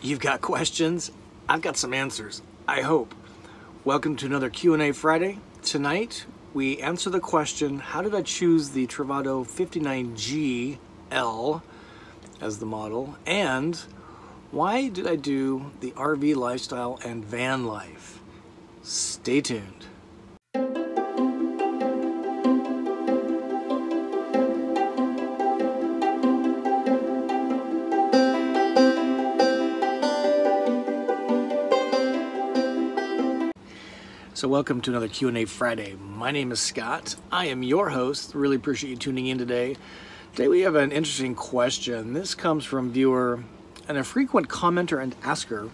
You've got questions, I've got some answers, I hope. Welcome to another Q&A Friday. Tonight, we answer the question, how did I choose the Travado 59GL as the model? And why did I do the RV lifestyle and van life? Stay tuned. So welcome to another Q&A Friday. My name is Scott. I am your host. Really appreciate you tuning in today. Today we have an interesting question. This comes from viewer and a frequent commenter and asker,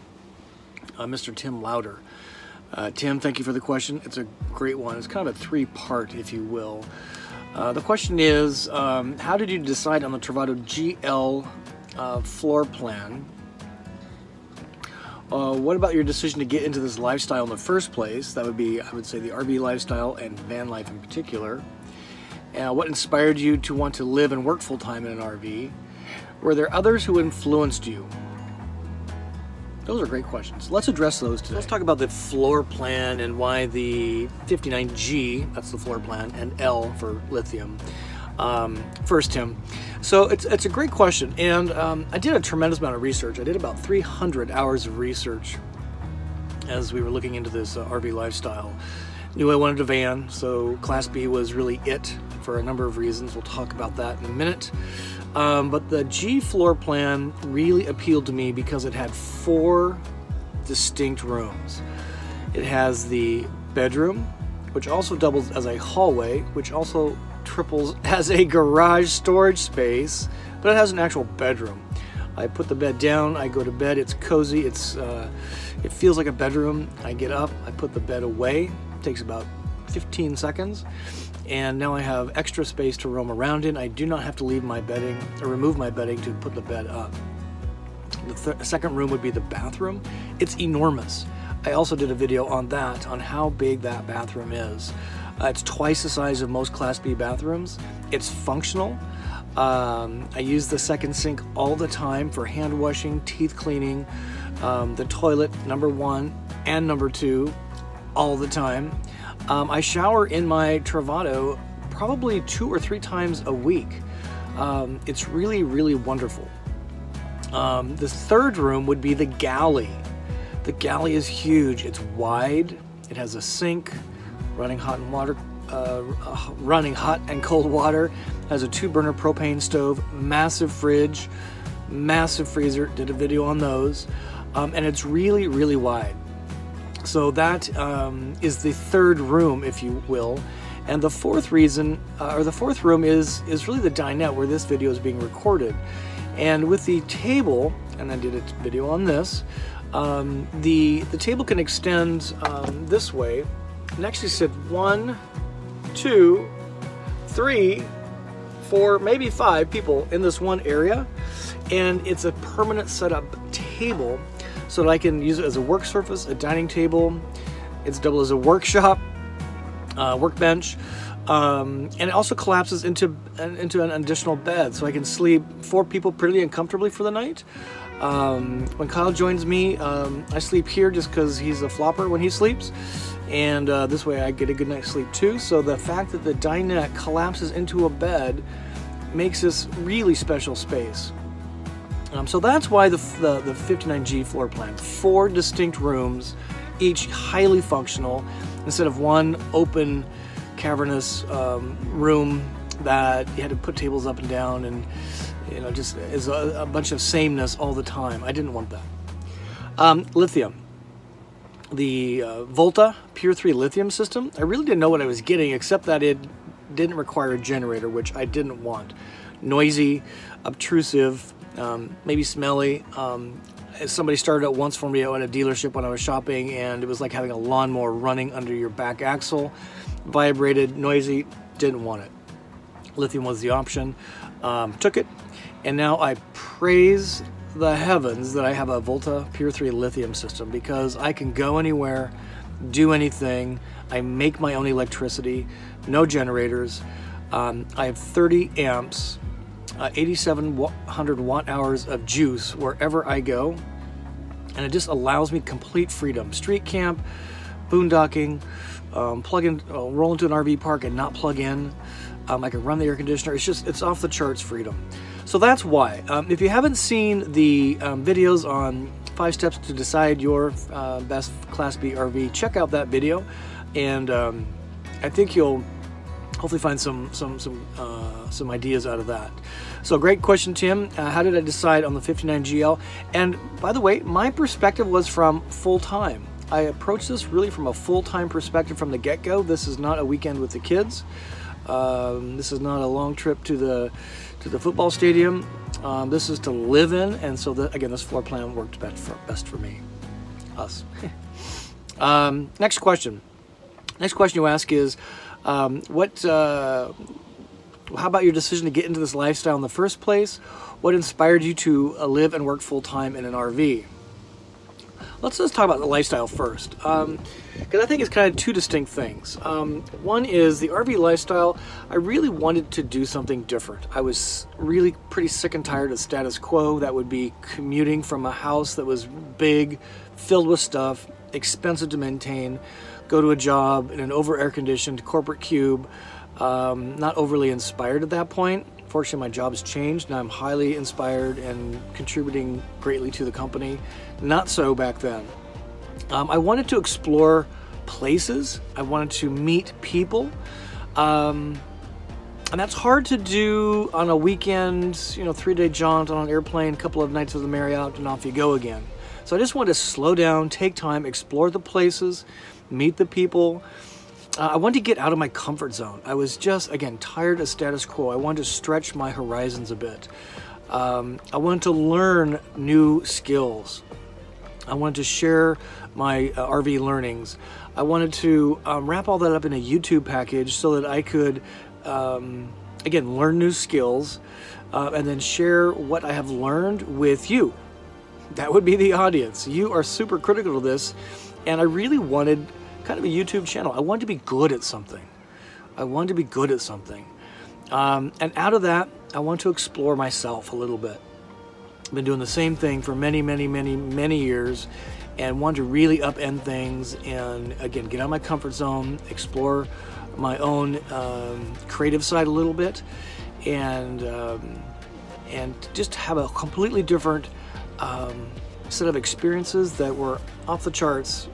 Mr. Tim Lauder. Tim, thank you for the question. It's a great one. It's kind of a three-part, if you will. The question is, how did you decide on the Travado GL floor plan? What about your decision to get into this lifestyle in the first place? That would be, I would say, the RV lifestyle and van life in particular. What inspired you to want to live and work full-time in an RV? Were there others who influenced you? Those are great questions. Let's address those today. Let's talk about the floor plan and why the 59G, that's the floor plan, and L for lithium. First, Tim. So it's a great question, and I did a tremendous amount of research. I did about 300 hours of research as we were looking into this RV lifestyle. Knew I wanted a van, so Class B was really it for a number of reasons. We'll talk about that in a minute. But the G floor plan really appealed to me because it had 4 distinct rooms. It has the bedroom, which also doubles as a hallway, which also triples as a garage storage space, but it has an actual bedroom. I put the bed down, I go to bed, it's cozy, it feels like a bedroom. I get up, I put the bed away, it takes about 15 seconds, and now I have extra space to roam around in. I do not have to leave my bedding or remove my bedding to put the bed up. The second room would be the bathroom. It's enormous. I also did a video on that, on how big that bathroom is. It's twice the size of most Class B bathrooms. It's functional. I use the second sink all the time for hand washing, teeth cleaning, the toilet number 1 and number 2 all the time. I shower in my Travado probably 2 or 3 times a week. It's really, really wonderful. The third room would be the galley. The galley is huge. It's wide. It has a sink, running hot and cold water, has a 2-burner propane stove, massive fridge, massive freezer, did a video on those, and it's really, really wide. So that is the third room, if you will. And the fourth reason, or the fourth room is really the dinette where this video is being recorded. And with the table, and I did a video on this, the table can extend this way. And actually sit 1, 2, 3, 4, maybe 5 people in this one area, and it's a permanent setup table so that I can use it as a work surface, a dining table. It's double as a workshop, workbench, and it also collapses into an additional bed, so I can sleep 4 people pretty and comfortably for the night. When Kyle joins me, I sleep here just because he's a flopper when he sleeps. And this way I get a good night's sleep too. So the fact that the dinette collapses into a bed makes this really special space. So that's why the 59G floor plan. 4 distinct rooms, each highly functional, instead of one open, cavernous room that you had to put tables up and down and just is a bunch of sameness all the time. I didn't want that. Lithium. The Volta Pure 3 lithium system, I really didn't know what I was getting, except that it didn't require a generator, which I didn't want. Noisy, obtrusive, maybe smelly. Somebody started it once for me at a dealership when I was shopping, and it was like having a lawnmower running under your back axle. Vibrated, noisy, didn't want it. Lithium was the option. Took it, and now I praise the heavens that I have a Volta Pure 3 lithium system, because I can go anywhere, do anything. I make my own electricity, no generators. I have 30 amps, 8,700 watt hours of juice wherever I go. and it just allows me complete freedom. Street camp, boondocking, plug in, roll into an RV park and not plug in. I can run the air conditioner. It's off the charts freedom. So that's why. If you haven't seen the videos on 5 steps to decide your best Class B RV, check out that video, and I think you'll hopefully find some ideas out of that. So great question, Tim. How did I decide on the 59 GL? And by the way, my perspective was from full-time. I approached this really from a full-time perspective from the get-go. This is not a weekend with the kids. This is not a long trip to the football stadium. This is to live in, and so again, this floor plan worked best for me, us. Next question. Next question you ask is, how about your decision to get into this lifestyle in the first place? What inspired you to live and work full-time in an RV? Let's just talk about the lifestyle first, because I think it's kind of two distinct things. One is the RV lifestyle. I really wanted to do something different. I was really pretty sick and tired of status quo. That would be commuting from a house that was big, filled with stuff, expensive to maintain, go to a job in an over air-conditioned corporate cube. Not overly inspired at that point. Fortunately, my job has changed, and I'm highly inspired and contributing greatly to the company. Not so back then. I wanted to explore places. I wanted to meet people. And that's hard to do on a weekend, 3-day jaunt on an airplane, a couple of nights at the Marriott, and off you go again. So I just wanted to slow down, take time, explore the places, meet the people. I wanted to get out of my comfort zone. I was just, again, tired of status quo. I wanted to stretch my horizons a bit. I wanted to learn new skills. I wanted to share my RV learnings. I wanted to wrap all that up in a YouTube package so that I could, again, learn new skills and then share what I have learned with you. That would be the audience. You are super critical to this, and I really wanted kind of a YouTube channel. I wanted to be good at something. And out of that, I want to explore myself a little bit. I've been doing the same thing for many, many, many, many years, and want to really upend things and, again, get out of my comfort zone, explore my own creative side a little bit, and just have a completely different set of experiences that were off the charts,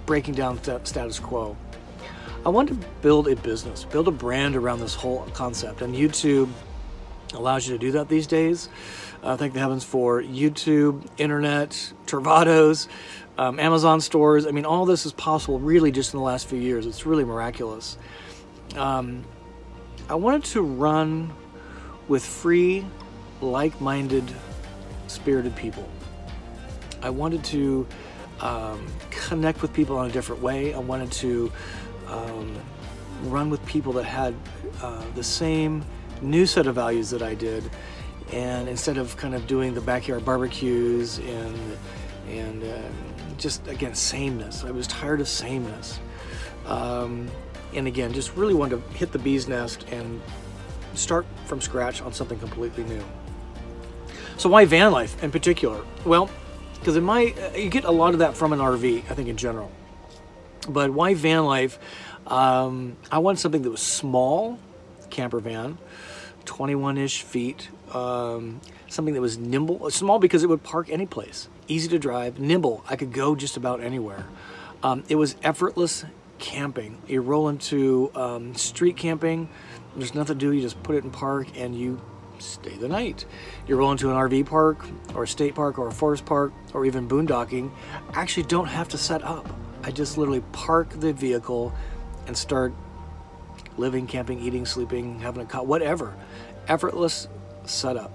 breaking down status quo. I wanted to build a business, build a brand around this whole concept, and YouTube allows you to do that these days. Thank the heavens for YouTube, internet, Travados, Amazon stores. I mean, all this is possible really just in the last few years. It's really miraculous. I wanted to run with free, like-minded, spirited people. I wanted to connect with people in a different way. I wanted to run with people that had the same new set of values that I did, and instead of kind of doing the backyard barbecues and just, again, sameness. I was tired of sameness, and again, just really wanted to hit the bee's nest and start from scratch on something completely new. So why van life in particular? Well, because you get a lot of that from an RV, I think, in general. But why van life? I wanted something that was small, camper van, 21-ish feet, something that was nimble, small because it would park any place, easy to drive, nimble. I could go just about anywhere. It was effortless camping. You roll into street camping, there's nothing to do, you just put it in park and you stay the night. You roll into an RV park or a state park or a forest park or even boondocking, I actually don't have to set up. I just literally park the vehicle and start living, camping, eating, sleeping, having a whatever. Effortless setup.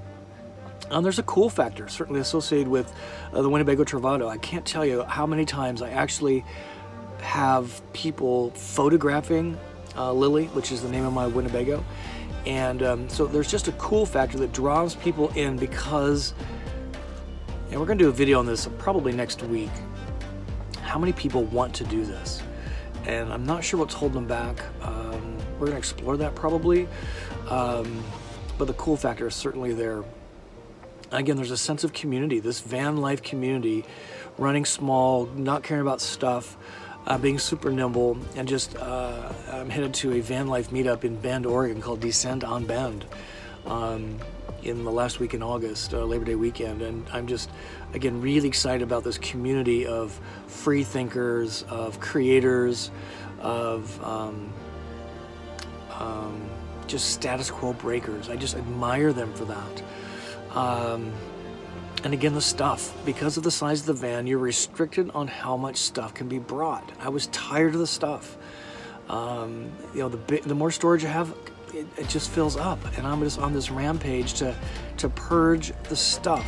There's a cool factor certainly associated with the Winnebago Travado. I can't tell you how many times I actually have people photographing Lily, which is the name of my Winnebago. And so there's just a cool factor that draws people in because, and we're going to do a video on this probably next week, how many people want to do this. And I'm not sure what's holding them back. We're going to explore that probably. But the cool factor is certainly there. Again, there's a sense of community, this van life community, running small, not caring about stuff, being super nimble, and just I'm headed to a van life meetup in Bend, Oregon called Descend on Bend in the last week in August, Labor Day weekend, and I'm just, again, really excited about this community of free thinkers, of creators, of just status quo breakers. I just admire them for that. And again, the stuff, because of the size of the van, you're restricted on how much stuff can be brought. I was tired of the stuff. You know, the more storage you have, it just fills up, and I'm just on this rampage to purge the stuff,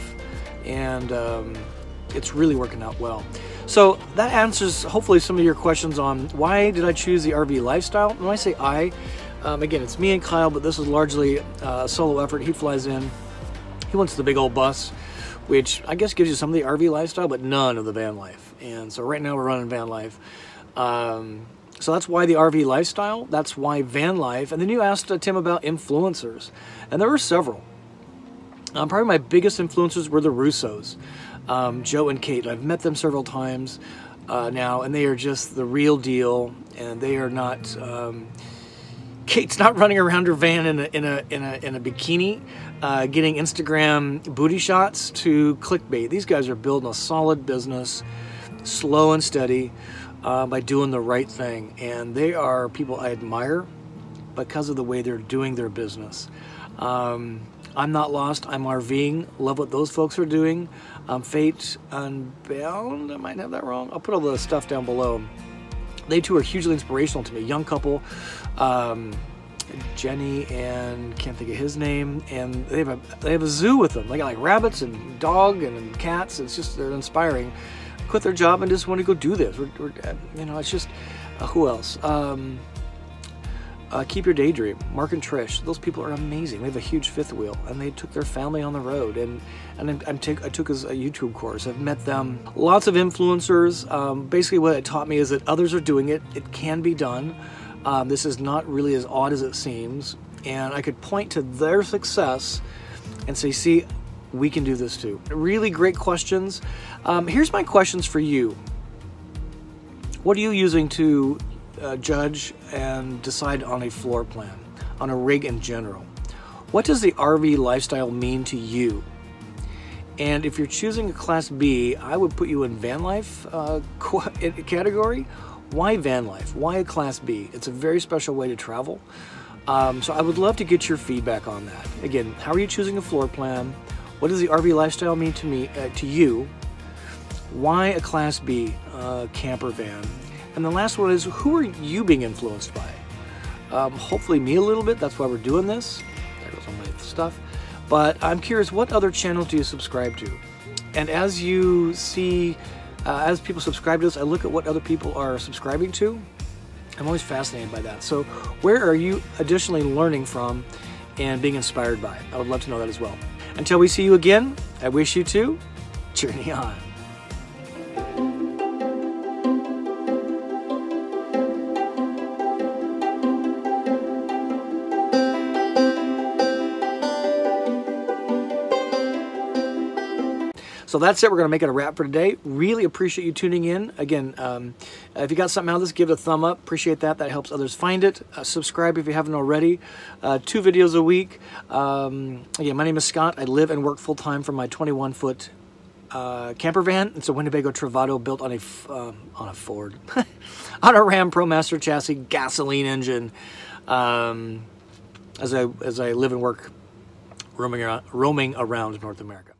and it's really working out well. So that answers hopefully some of your questions on why did I choose the RV lifestyle. When I say again, it's me and Kyle, but this is largely a solo effort. He flies in, he wants the big old bus, which I guess gives you some of the RV lifestyle, but none of the van life. And so right now we're running van life. So that's why the RV lifestyle, that's why van life. And then you asked Tim about influencers, and there were several. Probably my biggest influencers were the Russos, Joe and Kate. I've met them several times now, and they are just the real deal, and they are not, Kate's not running around her van in a bikini, getting Instagram booty shots to clickbait. These guys are building a solid business, slow and steady, by doing the right thing. And they are people I admire because of the way they're doing their business. I'm not lost, I'm RVing. Love what those folks are doing. Fate Unbound, I might have that wrong. I'll put all the stuff down below. They too are hugely inspirational to me. Young couple, Jenny and can't think of his name, and they have a zoo with them. They got like rabbits and dog and cats. It's just, they're inspiring. Quit their job and just want to go do this. You know, it's just who else? Keep Your Daydream, Mark and Trish. Those people are amazing. They have a huge fifth wheel, and they took their family on the road. And I took as a YouTube course. I've met them. Lots of influencers. Basically, what it taught me is that others are doing it. It can be done. This is not really as odd as it seems. And I could point to their success and say, see, we can do this too. Really great questions. Here's my questions for you. What are you using to judge and decide on a floor plan, on a rig in general? What does the RV lifestyle mean to you? And if you're choosing a Class B, I would put you in van life category. Why van life? Why a Class B? It's a very special way to travel. So I would love to get your feedback on that. Again, how are you choosing a floor plan? What does the RV lifestyle mean to you? Why a Class B camper van? And the last one is, who are you being influenced by? Hopefully me a little bit. That's why we're doing this. There goes all my stuff. But I'm curious, what other channels do you subscribe to? And as you see, as people subscribe to this, I look at what other people are subscribing to. I'm always fascinated by that. So where are you additionally learning from and being inspired by? I would love to know that as well. Until we see you again, I wish you to journey on. So that's it. We're going to make it a wrap for today. Really appreciate you tuning in. Again, if you got something out of this, give it a thumb up. Appreciate that. That helps others find it. Subscribe if you haven't already. 2 videos a week. Again, my name is Scott. I live and work full-time from my 21-foot camper van. It's a Winnebago Travado built on a Ford, on a Ram ProMaster chassis, gasoline engine. As I live and work roaming around North America.